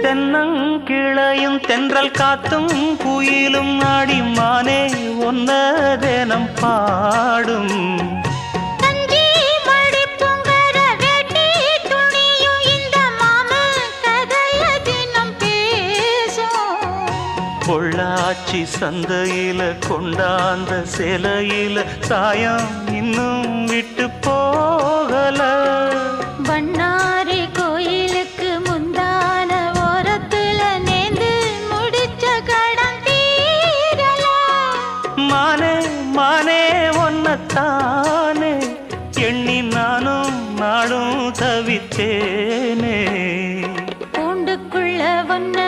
தென்னங்கிளையும் தென்றல் காத்தும் குயிலும் ஆடிமானே ஒன்ன தினம் பாடும். பொள்ளாச்சி சந்தையில கொண்டாந்த சிலையில சாயம் இன்னும் விட்டு போகல. பண்ணாரி கோயிலுக்கு முந்தான ஓரத்துல நேந்து முடிச்ச கடன் தீரல. மானே மானே ஒன்னத்தானே எண்ணி நானும் நாடும் தவித்தேனே. பூண்டுக்குள்ள ஒன்ன